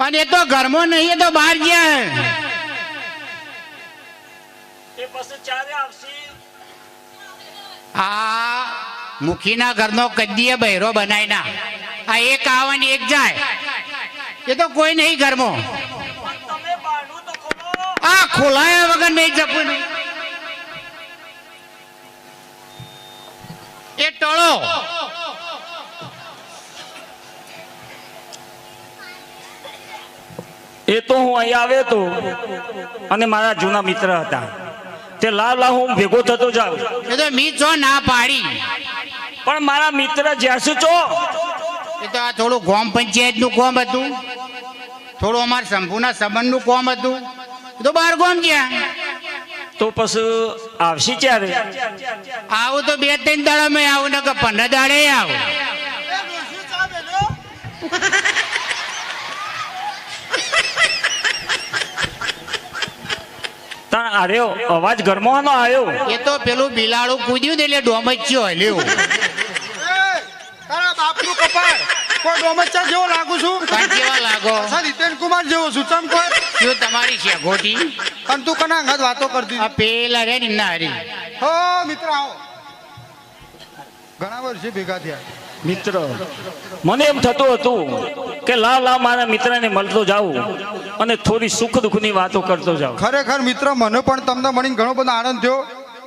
પણ એ તો ઘરમાં નહીં, એ તો બહાર ગયા. એ પછી ચારે આવશે. આ મુખીના ઘરનો કદીએ બહેરો બનાય ના. આ એક આવે ને એક જાય, એ તો કોઈ નહીં ઘરમાં. તમે બારણું તો ખોલો. આ ખોલાયા વગર નહીં જપું નહીં. એ ટળો એ તો હું અહીં આવ્યો તો અને મારા જૂના મિત્ર હતા તે લાવ હું ભેગો થતો જાઉં. એ તો મી છો ના પાડી. પણ મારા મિત્ર જ્યાસુ છો એ તો આ થોડું ગામ પંચાયતનું કામ હતું, થોડું અમારા શંભુના સંબંધનું કામ હતું, એ તો બાર ગામ ગયા. તો પછી આવશે ક્યારે? આવું તો 2-3 દાડામાં આવું, ને કે 15 દાડે આવું. આર્યો અવાજ ઘરમાં આવ્યો. એ તો પેલું બિલાડું કૂદ્યું ને એટલે ડોમચ્યો હલ્યો. તારા બાપનું કપાળ કોઈ ડોમચા જેવો લાગુ છું. પણ કેવા લાગો? જીતેન કુમાર જેવો છું. ચમ કોઈ શું તમારી છે ગોટી? અને તું કના અંગત વાતો કરતી? આ પેલા રે ને ના હરી. હો મિત્ર આવો. ઘણા વર્ષે ભેગા થયા. મિત્ર મને એમ થતું હતું કે લાવ મારા મિત્રને મળતો જાઉં અને થોડી સુખ દુઃખની વાતો કરતો જાઉં. ખરેખર મિત્ર મને પણ તમને મળીને ઘણો બધો આનંદ થયો.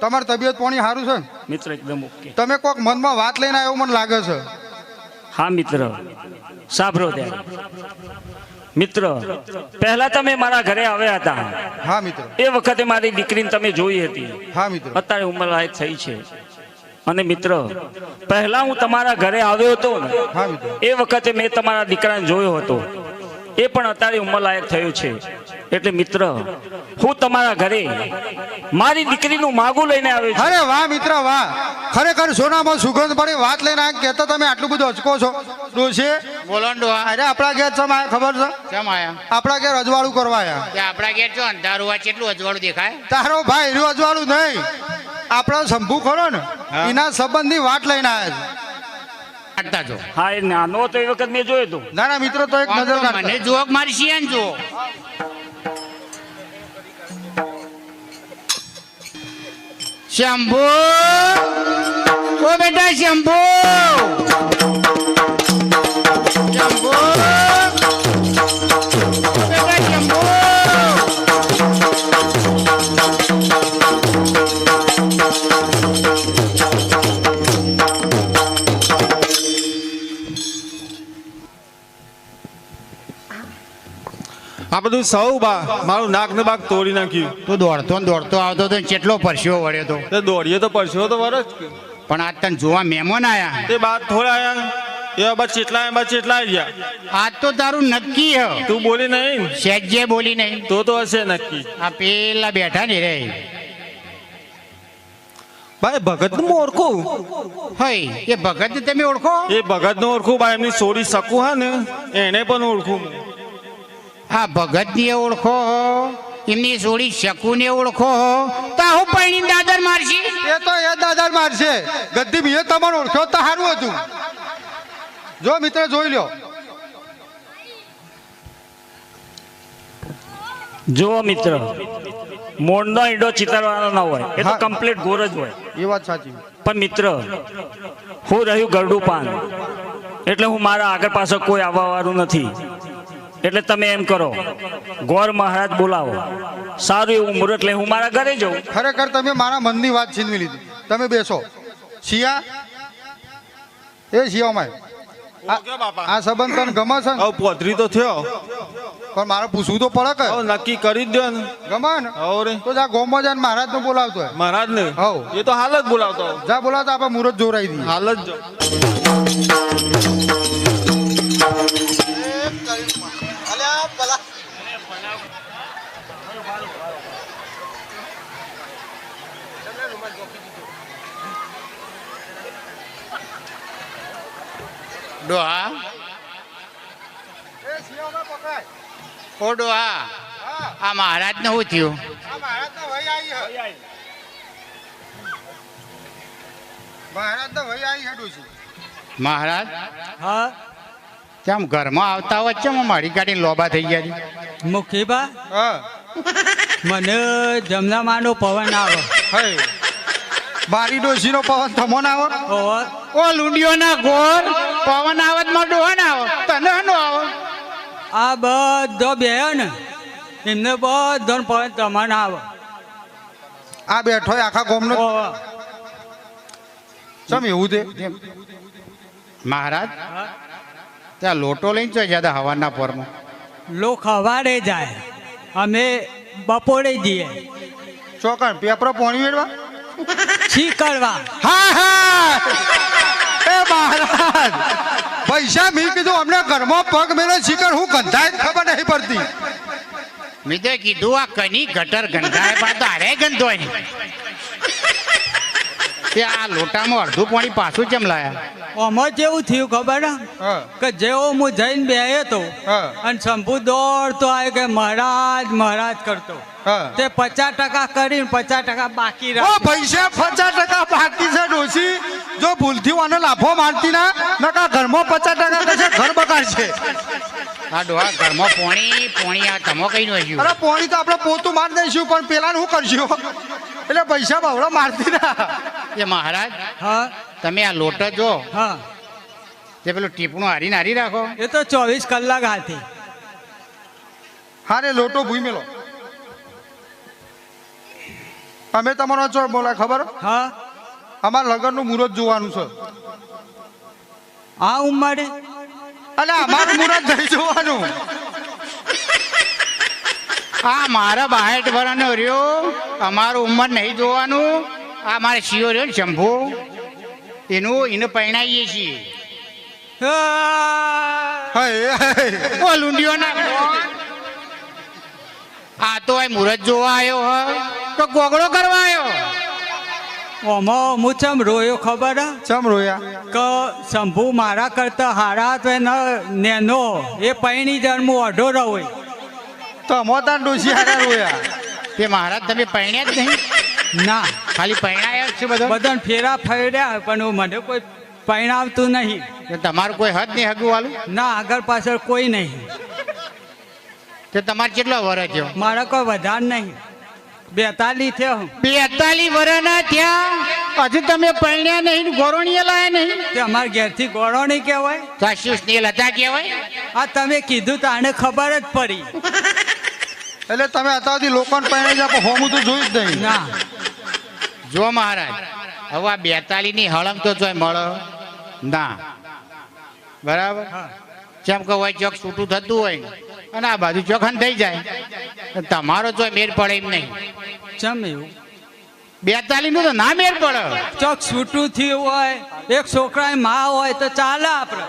તમારી તબિયત પાણી સારું છે? મિત્ર એકદમ ઓકે. તમે કોઈક મનમાં વાત લઈને આવ્યો મને લાગે છે. હા મિત્ર સાંભળો ત્યાં. મિત્ર પહેલા તમે મારા ઘરે આવ્યા હતા. હા મિત્ર. એ વખતે મારી દીકરીને તમે જોઈ હતી. હા મિત્ર. અત્યારે ઉંમર લાયક થઈ છે. અને મિત્ર પહેલા હું તમારા ઘરે આવ્યો હતો ને, હા મિત્ર. એ વખતે મેં તમારા દીકરાને જોયો હતો. એ પણ અત્યારે ઉંમર લાયક થયો છે. એટલે મિત્ર હું તમારા ઘરે મારી દીકરીનું માગું લઈને આવ્યો છું. અરે વાહ મિત્ર વાહ. ખરેખર સોનામાં સુગંધ પડી વાત લઈને આ કહેતા તમે આટલું બધું અચકો છો. ડોશી બોલો ને ડોહા. અરે આપણા ઘેર ચમ આયા ખબર છે? કેમ આયા? આપણા ઘેર અજવાળું કરવા આયા. તે આપણા ઘેર છો અંધારું હોય, કેટલું અજવાળું દેખાય. તારો ભાઈ રહ્યો અજવાળું નહીં, આપણા શંભુ ખરો ને એના સંબંધની વાત લઈને આવ્યા છે. કાઢતા જો. હા એ નાનો તો એ વખત મેં જોયો હતો. ના ના મિત્રો તો એક નજર કાઢતા. મને જોક મારી શિયાન જો. શંભુ, ઓ બેટા શંભુ, શંભુ, બેટા શંભુ. આ બધું સૌ બા મારું નાક ને બાગ તોડી નાખ્યું. તું દોડતો ને દોડતો આવતો તો કેટલો પરસ્યો વળ્યો તો. તે દોડીએ તો પરસ્યો તો વરસ. પણ આજ તને જોવા મહેમાન આયા. તે બાદ થોડા આયા એ બસ ચેટલા ગયા. આજ તો તારું નક્કી હ. તું બોલી નહીં સેજ્જે બોલી નહીં. તો હશે નક્કી. આ પેલા બેઠા ને રે ભાઈ ભગત નું ઓળખું. હોય એ ભગત તમે ઓળખો? એ ભગત નું ઓળખું ભાઈ. એમની સોરી શકું હા ને એને પણ ઓળખું. હા ભગત ની ઓળખો, એમની સોળી શકુને ઓળખો, તો હું પૈણી દાદર મારશી. એ તો એ દાદા મારશે. ગદ્દી મેં તમારે ઓળખ્યો તો સારું હતું. જો મિત્ર જોઈ લ્યો. જો મિત્ર મોરનો ઈંડો ચિતારવાનો ના હોય, એ તો હા. કમ્પ્લીટ ગોર જ હોય. એ વાત સાચી. પણ મિત્ર હું રહ્યું ગરડું પાન, એટલે હું મારા આગળ પાછળ કોઈ આવવા વાળું નથી. એટલે તમે એમ કરો, ગોર મહારાજ બોલાવો, સારું એવું મુહૂર્ત લઈ હું મારા ઘરે જાઉં. ખરેખર તમે મારા મનની વાત છીનવી લીધી. તમે બેસો. શિયા એ શિયામાં આ સંબંધ તને ગમે છે ને? પોતરી તો થયો પણ મારે પૂછવું તો પડે કે નક્કી કરી જ દો ને. ગમે ને હવે તો જા ગોમમાં જા મહારાજ ને બોલાવતો હોય. મહારાજ ને હવ. એ તો હાલ જ બોલાવતો જા બોલાવતો આપણે મુહૂર્ત જોરાઈ દઈએ. હાલ જ જો. ડોહા, ઓ ડોહા, આ મહારાજ ને શું થયું? મહારાજ તો વહી આવી હેડું છું. મહારાજ હા કેમ ઘરમાં આવતા હોય છે મારી કાઢીને લોબા થઈ ગયા છે? મુખીબા હા મને જમનામાનો પવન આવે. હે મારી ડોશીનો પવન તમો ના આવે? ઓહો, ઓ લુંડિયો ના ગોર પવન આવત માં ડોહા ના આવો તને નો આવો. આ બધો બે ને એમને બધો પવન તમને આવે. આ બેઠો હોય આખા ગામનો ઓહો. ચમ એવું તે મહારાજ ત્યાં લોટો લઈને ચોઈ જતા હવાના પોરમાં? લોક સવારે જાય, અમે બપોરે જઈએ. ચોકણ પેપરો પોણી વેડવા. શી કરવા? હા હા એ મહારાજ પૈસા મેં કીધું અમને ઘરમાં પગ મેળો શીખર હું ગંધાય ખબર નહીં પડતી. મેં તો કીધું આ કની ગટર ગંધાય પણ તો અરે ગંધોય નહીં. તે આ લોટામાં અડધું પાણી પાછું કેમ લાયા? આમાં જેવું થયું ખબર હે? હા કે જેવો હું જઈને બેહ્યો તો હા અને શંભુ દોડતો આવ્યો કે મહારાજ મહારાજ કરતો. હા તે 50% કરીને 50% બાકી ઓ રાખ્યું. પૈસા 50% બાકી છે ડોશી. જો ભૂલથી આને લાફો મારતી ના નકા ઘરમાં 50% કશે ઘર બગાડશે. આ ડોહા ઘરમાં પોણી આ તમો કઈ નું હજુ? અરે પોણી તો આપણે પોતું મારી દઈશું પણ પેલા શું કરશું એટલે પૈસા બાવડો મારતી ના. એ મહારાજ હા તમે આ લોટો જો હા, તે પેલું ટીપણું હારી નારી રાખો. એ તો 24 કલાક હાથી. હારે લોટો ભૂઈ મેલો. અમે તમારો ચો બોલા ખબર હા, અમારા લગ્નનું મુહૂર્ત જોવાનું છે. આ ઉંમરે અલે અમારું મુહૂર્ત નહીં જોવાનું. આ મારા 62 વર્ષનો રહ્યો, અમારું ઉંમર નહીં જોવાનું. આ મારે શિયો રહ્યો ને શંભુ એને પરણાવીએ છીએ. હે ઓ લુંડિયો ના આ તો આ મુહૂર્ત જોવા આવ્યો હ તો ગોગડો કરવા આવ્યો. ઓમાં હું ચમ રોયો ખબર હે? ચમ રોયા? કે શંભુ મારા કરતા હારા તો એનો નેનો એ પૈણી જણ હું અઢો રહું. તો અમોતા ડોશી હારા રોયા. તે મહારાજ તમે પરણ્યા જ નહીં? ના, ખાલી પરણાયા જ છે બધા? બધાને ફેરા ફર્યા પણ મને કોઈ પૈણાવતું નહીં. તો તમારું કોઈ હદ નહીં હગું વાલું? ના, આગળ પાછળ કોઈ નહીં. તો તમારે કેટલો વરસ થયો? મારા કોઈ વધાર નહીં. 42 થયો. 42 વર્ષના થયા હજુ તમે પરણ્યા નહીં, ગોરણીએ લાયા નહીં? તે અમારા ઘેરથી ગોળો નહીં કહેવાય. સાસુ સ્નેલ હતા કહેવાય. આ તમે કીધું તો આને ખબર જ પડી. એટલે તમે અત્યારથી લોકોને પહેણે જ આપો હોમું તો જોયું જ નહીં. ના, જો મહારાજ હવે આ 42 ની હળંગ તો જોઈ મળે ના. બરાબર જેમ કે હોય ચોક છૂટું થતું હોય ને અને આ બાજુ ચોખન થઈ જાય તમારો જોઈ મેર પડે એમ નહીં. ચમ એવું? 42 નું તો ના મેર પડે. ચોક છૂટું થયું હોય, એક છોકરા માં હોય તો ચાલે. આપણે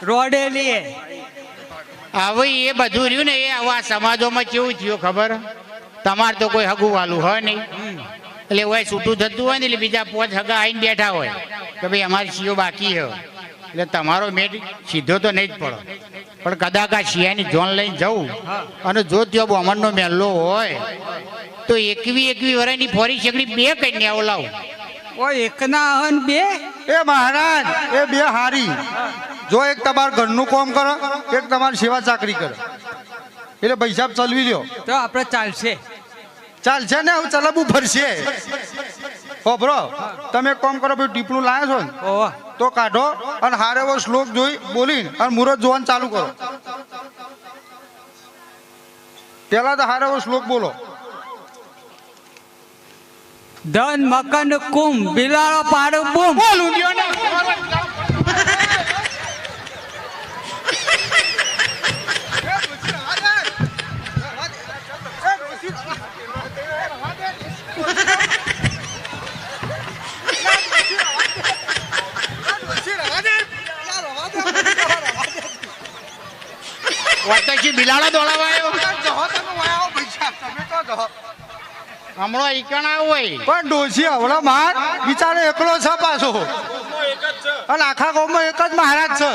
રોડે લઈએ. હવે એ બધું રહ્યું ને એ હવે આ સમાજોમાં કેવું થયું ખબર? તમારે તો કોઈ હગું વાલું હોય નહીં એટલે હોય છૂટું થતું હોય ને એટલે બીજા 5 હગા આવીને બેઠા હોય કે ભાઈ અમારી શિયો બાકી છે એટલે તમારો મેટ સીધો તો નહીં જ પડો. પણ કદાચ આ શિયાની જોન લઈને જવું અને જો ત્યાં બોમણનો મેલ્લો હોય તો 21 વર્ષની ફોરી શેકડી 2 કન્યાઓ લાવું. ઓ એકના હન બે? એ મહારાજ એ બે હારી. જો એક તમારા ઘરનું કામ કરો, એક તમારી સેવા ચાકરી કરે એટલે પૈસા ચલવી લ્યો. તો આપણે ચાલશે. ચાલશે ને હું ચલાવવું ફરશે. હો બ્રો તમે એક કામ કરો ભાઈ ટીપણું લાયા છો ને ઓહો, તો કાઢો અને હારે એવો શ્લોક જોઈ બોલીને અને મુહૂર્ત જોવાનું ચાલુ કરો. પેલા તો હારે એવો શ્લોક બોલો. ધન મકન કુંભ બિલાડો પાડો બૂમ. બિલાડો દોડાવાયો હમણાં ઈકણા હોય પણ ડોશી હવળો માર બિચારો એકલો છે પાછો અને આખા ગામમાં એક જ મહારાજ છે.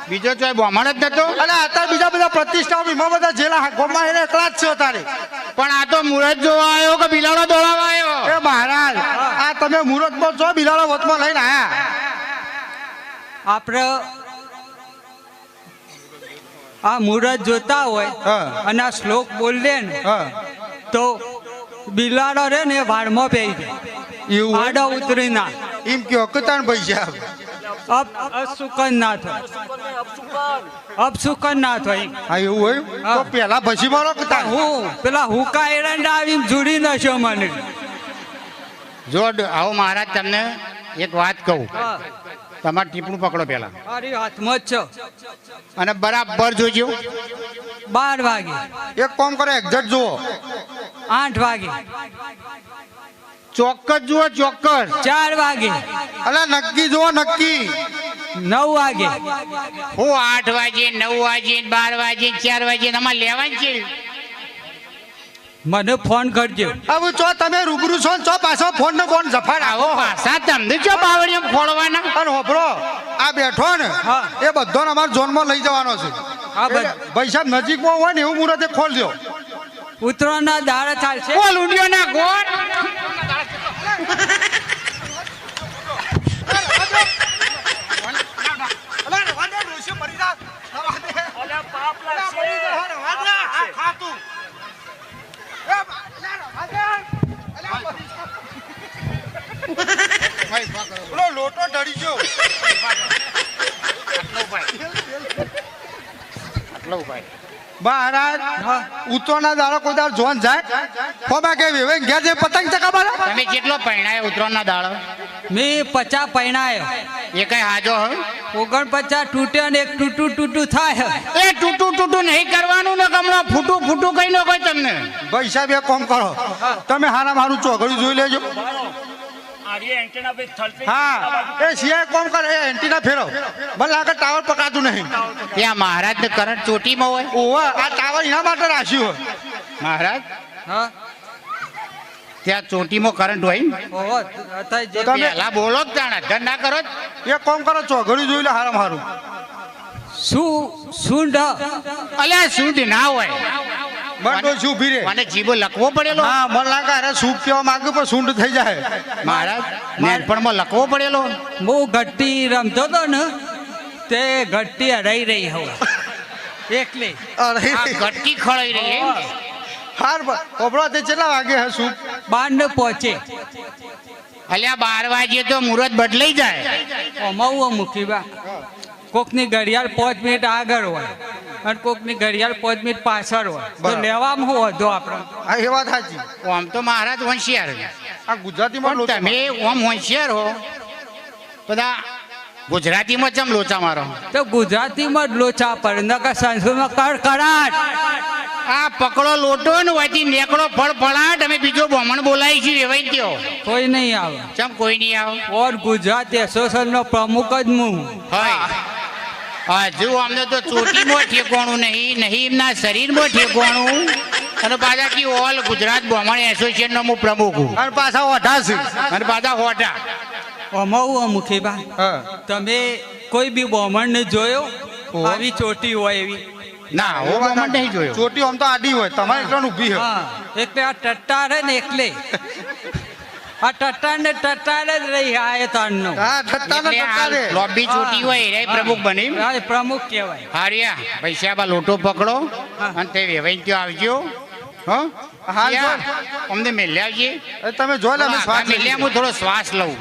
બીજો ચોય બોમણ જ નતો. અને અત્યારે બીજા બધા પ્રતિષ્ઠાઓ એમાં બધા જેલા ગામમાં એને એકલા જ છે અત્યારે. પણ આ તો મુહૂર્ત જોવા આવ્યો કે બિલાડો દોડાવા આવ્યો? એ મહારાજ આ તમે મુહૂર્તમાં છો બિલાડો વચમાં લઈને આયા. આપણે આ મુહૂર્ત જોતા હોય હા. અને આ શ્લોક બોલે ને હા તો બિલાડો રે ને વાળમાં પેઈ જાય એવું હોય? આડો ઉતરી ના એમ કયો કે તાણ પૈસા આપે. અપસુકન ના થાય અપસુકન ના થાય હા એવું હોય હા. તો પેલા ભસી મારો કે તાણ હું પેલા હુકા એરંડા આવીને જુડી નશો મને જો આવો મહારાજ તમને એક વાત કહું હા. તમારે ટીપણું પકડો પેલા મારી હાથમાં જ છો અને બરાબર જોજો 12 વાગે એક કામ કરો એક્ઝેક્ટ જુઓ 8 વાગે ચોક્કસ જુઓ ચોક્કસ 4 વાગે અલા નક્કી જુઓ નક્કી 9 વાગે હું 8 વાગે 9 વાગે 12 વાગે 4 વાગે તમારે લેવાની છે મને ફોન કરજો હવે ચો તમે રૂબરૂ છો ને ચો પાછો ફોન ને ફોન જફાડ આવો આવો પાછા તમને જો બાવળીમાં ફોડવાના અને હોભરો આ બેઠો ને હા. એ બધો અમારા ઝોનમાં લઈ જવાનો છે હા, બસ. એટલે ભાઈ સાહેબ નજીકમાં હોય ને એવું મુહૂર્તે ખોલજો ઉત્તરાયણના દાડા ચાલશે બોલ ઉડ્યો ના ગોળ લોટો ઢળી ગયો મહારાજ ઉત્તરાયણના દાડો કોઈ દાડો જોન જાય ફોબા કે વેવે ઘેર જે પતંગ ચકાવવાના તમે કેટલો પહેણાયો ઉતરોના દાડો મેં 50 પૈણાયો એ કઈ હાજો હો 49 તૂટ્યો ને એક તૂટું થાય એ ટૂટું નહીં કરવાનું ને કમળો ફૂટું કઈ નો કોઈ તમને ભાઈ સાહેબ એક કામ કરો તમે હારા મારું ચોઘડું જોઈ લેજો હા એ સિવાય કોમ કરે એ એન્ટીના ફેરવ મને લાગે ટાવર પકડાતું નહીં ત્યાં મહારાજ ને કરંટ ચોટીમાં હોય ઓવા આ ટાવર એના માટે રાખ્યું હોય મહારાજ હા ત્યાં ચોટીમાં કરંટ હોય ને? ઓહો અત્યારે જે તમે- પહેલા બોલો જ તાણા ધન ના કરો જ. એક કામ કરો ચોઘડું જોઈ લે હારા મારું સુંઢ અલ્યા શુદ્ધ ના હોય મને તો શું ફીરે મને જીભો લખવો પડેલો હા મને લાગે અરે સૂપ કેવા માંગે પણ સૂંઢ થઈ જાય મહારાજ નાનપણમાં લખવો પડેલો બહુ ઘટ્ટી રમતો હતો ને તે ઘટ્ટી હરાઈ રહી હવે એકલી અરે આ ઘટકી ખળાઈ રહી એમ? હાર ઓબળો તે કેટલા વાગે હે સૂપ 12 ને પહોંચે અલ્યા 12 વાગે તો મુહૂર્ત બદલાઈ જાય અમાવું મૂકી બા કોકની ઘડિયાળ 5 મિનિટ આગળ હોય અને કોકની ઘડિયાળ 5 મિનિટ પાછળ હોય તો બરાબર. લેવામાં શું વધો આપણે હા એ વાત સાચી આમ તો મહારાજ હોશિયાર આ ગુજરાતીમાં પણ લોકો તમે આમ હોશિયાર હો બધા ગુજરાતીમાં ચમ લોચા મારો તો ગુજરાતીમાં જ લોચા પડે નકર સંસ્કૃતમાં કડકડાટ આ પકડો લોટો ને વાથી નેકડો ફળફળાટ અમે બીજો બોમણ બોલાવી છું એવાય કયો કોઈ નહીં આવે ચમ કોઈ નહીં આવો ઓર ગુજરાત એસોસિએશનનો પ્રમુખ જ હું હોય હજુ અમને તો ચોટીમાં ઠેકવાનું નહીં એમના શરીરમાં ઠેકવાનું અને પાછા કે ઓલ ગુજરાત બ્રાહ્મણ એસોસિએશનનો હું પ્રમુખ છું અને પાછા ઓઢાશે અને પાછા હોટા અમાવું મુખીબા હા તમે કોઈ બી બ્રાહ્મણને જોયો ઓહો. આવી ચોટી હોય એવી ના હું બ્રાહ્મણ નહીં જોયો ચોટી આમ તો આડી હોય તમારે એકલા ઊભી હોય હા એટલે આ ટટ્ટાર હે ને એકલે આ ટટ્ટાર ને ટટ્ટાર જ રહી આ એ તાણનો હા ઠટ્ટા ને એટલે ઠટ્ટા રે આ લોબી ચોટી હોય એ પ્રમુખ બની હા એ પ્રમુખ કહેવાય હારિયા પૈસા બા લોટો પકડો અને તે વેવાઈ ત્યાં આવજો હો હા, યા, અમને મેલ્યા આવજે એ તમે જોઈ લે અમે શ્વાસ લઈએ. મેલ્યા હું થોડો શ્વાસ લઉં